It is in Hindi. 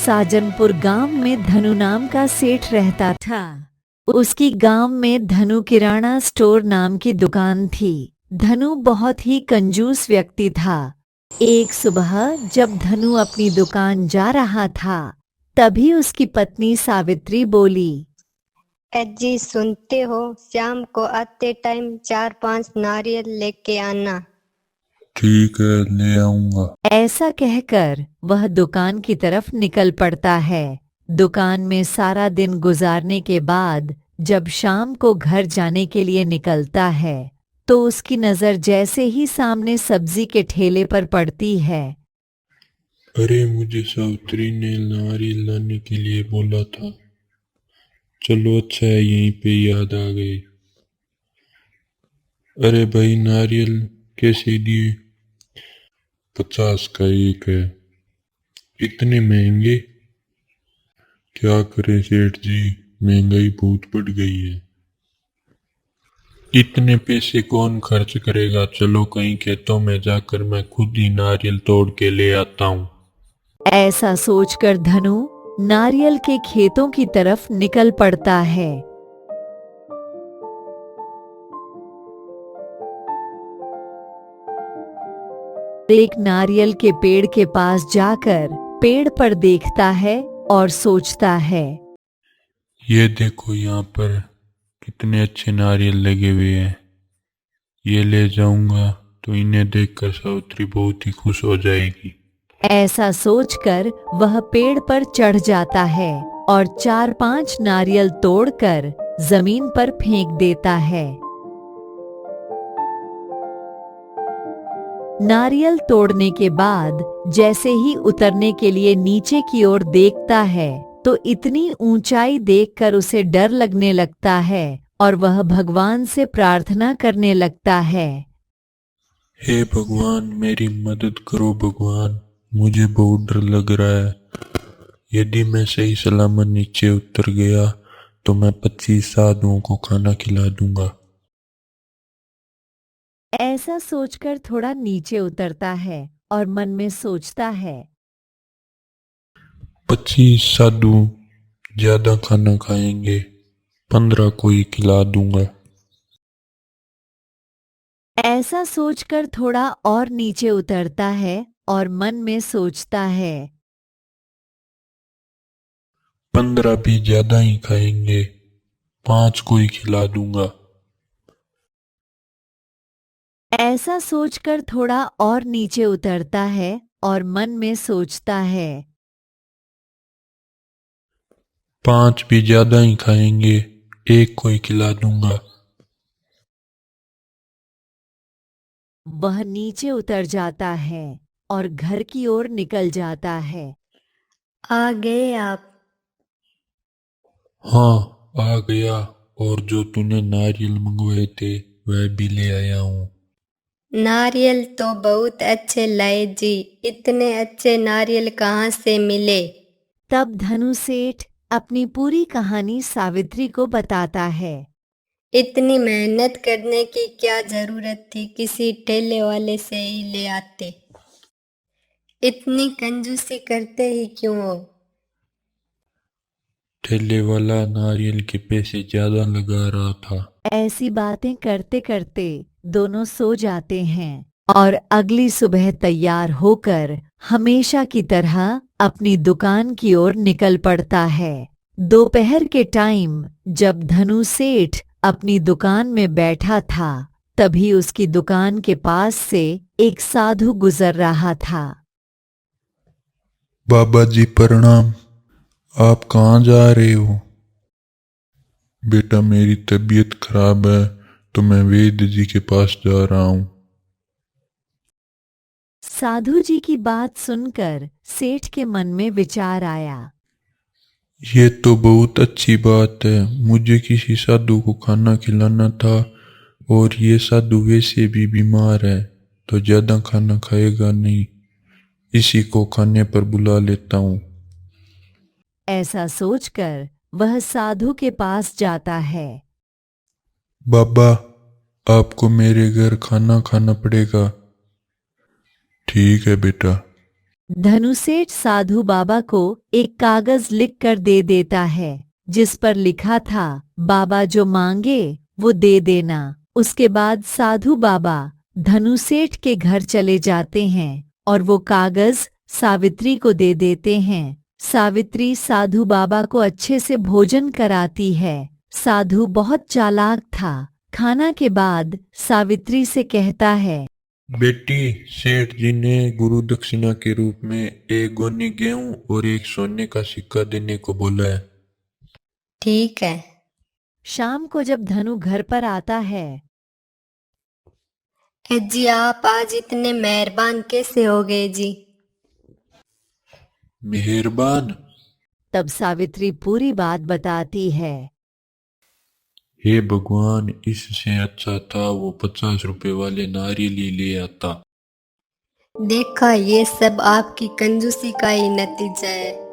साजनपुर गांव में धनु नाम का सेठ रहता था। उसकी गांव में धनु किराना स्टोर नाम की दुकान थी। धनु बहुत ही कंजूस व्यक्ति था। एक सुबह जब धनु अपनी दुकान जा रहा था, तभी उसकी पत्नी सावित्री बोली, अजी सुनते हो, शाम को आते टाइम 4-5 नारियल लेके आना। ठीक है, ले आऊंगा। ऐसा कहकर वह दुकान की तरफ निकल पड़ता है। दुकान में सारा दिन गुजारने के बाद जब शाम को घर जाने के लिए निकलता है, तो उसकी नजर जैसे ही सामने सब्जी के ठेले पर पड़ती है। अरे, मुझे सावित्री ने नारियल लाने के लिए बोला था। चलो अच्छा है, यहीं पे याद आ गई। अरे भाई, नारियल कैसे दिए? 50 का एक है। इतने महंगे? क्या करें सेठ जी, महंगाई बहुत बढ़ गई है। इतने पैसे कौन खर्च करेगा? चलो कहीं खेतों में जाकर मैं खुद ही नारियल तोड़ के ले आता हूँ। ऐसा सोचकर धनु नारियल के खेतों की तरफ निकल पड़ता है। एक नारियल के पेड़ के पास जाकर पेड़ पर देखता है और सोचता है, ये देखो, यहाँ पर कितने अच्छे नारियल लगे हुए हैं। ये ले जाऊंगा तो इन्हें देखकर सावित्री बहुत ही खुश हो जाएगी। ऐसा सोचकर वह पेड़ पर चढ़ जाता है और 4-5 नारियल तोड़कर जमीन पर फेंक देता है। नारियल तोड़ने के बाद जैसे ही उतरने के लिए नीचे की ओर देखता है, तो इतनी ऊंचाई देखकर उसे डर लगने लगता है और वह भगवान से प्रार्थना करने लगता है। हे भगवान, मेरी मदद करो भगवान, मुझे बहुत डर लग रहा है। यदि मैं सही सलामत नीचे उतर गया तो मैं 25 साधुओं को खाना खिला दूंगा। ऐसा सोचकर थोड़ा नीचे उतरता है और मन में सोचता है, 25 साधु ज्यादा खाना खाएंगे, 15 को ही खिला दूंगा। ऐसा सोचकर थोड़ा और नीचे उतरता है और मन में सोचता है, 15 भी ज्यादा ही खाएंगे, 5 को ही खिला दूंगा। ऐसा सोचकर थोड़ा और नीचे उतरता है और मन में सोचता है, 5 भी ज्यादा ही खाएंगे, 1 को ही खिला दूंगा। वह नीचे उतर जाता है और घर की ओर निकल जाता है। आ गए आप? हाँ, आ गया, और जो तूने नारियल मंगवाए थे वह भी ले आया हूँ। नारियल तो बहुत अच्छे लाए जी, इतने अच्छे नारियल कहाँ से मिले? तब धनु सेठ अपनी पूरी कहानी सावित्री को बताता है। इतनी मेहनत करने की क्या जरूरत थी, किसी ठेले वाले से ही ले आते। इतनी कंजूसी करते ही क्यों हो? ठेले वाला नारियल के पैसे ज्यादा लगा रहा था। ऐसी बातें करते करते दोनों सो जाते हैं और अगली सुबह तैयार होकर हमेशा की तरह अपनी दुकान की ओर निकल पड़ता है। दोपहर के टाइम जब धनु सेठ अपनी दुकान में बैठा था, तभी उसकी दुकान के पास से एक साधु गुजर रहा था। बाबा जी प्रणाम, आप कहाँ जा रहे हो? बेटा, मेरी तबीयत खराब है तो मैं वैद्य जी के पास जा रहा हूँ। साधु जी की बात सुनकर सेठ के मन में विचार आया। ये तो बहुत अच्छी बात है, मुझे किसी साधु को खाना खिलाना था, और ये साधु वैसे भी बीमार है तो ज्यादा खाना खाएगा नहीं, इसी को खाने पर बुला लेता हूँ। ऐसा सोचकर वह साधु के पास जाता है। बाबा, आपको मेरे घर खाना खाना पड़ेगा। ठीक है बेटा। धनुसेठ साधु बाबा को एक कागज लिख कर दे देता है जिस पर लिखा था, बाबा जो मांगे वो दे देना। उसके बाद साधु बाबा धनुसेठ के घर चले जाते हैं और वो कागज सावित्री को दे देते हैं। सावित्री साधु बाबा को अच्छे से भोजन कराती है। साधु बहुत चालाक था। खाना के बाद सावित्री से कहता है, बेटी, सेठ जी ने गुरु दक्षिणा के रूप में एक गोनी गेहूं और एक सोने का सिक्का देने को बोला है। ठीक है। शाम को जब धनु घर पर आता है, जी आप आज इतने मेहरबान कैसे हो गए जी? मेहरबान? तब सावित्री पूरी बात बताती है। हे भगवान, इससे अच्छा था वो 50 रुपए वाले नारियल ही ले आता। देखा, ये सब आपकी कंजूसी का ही नतीजा है।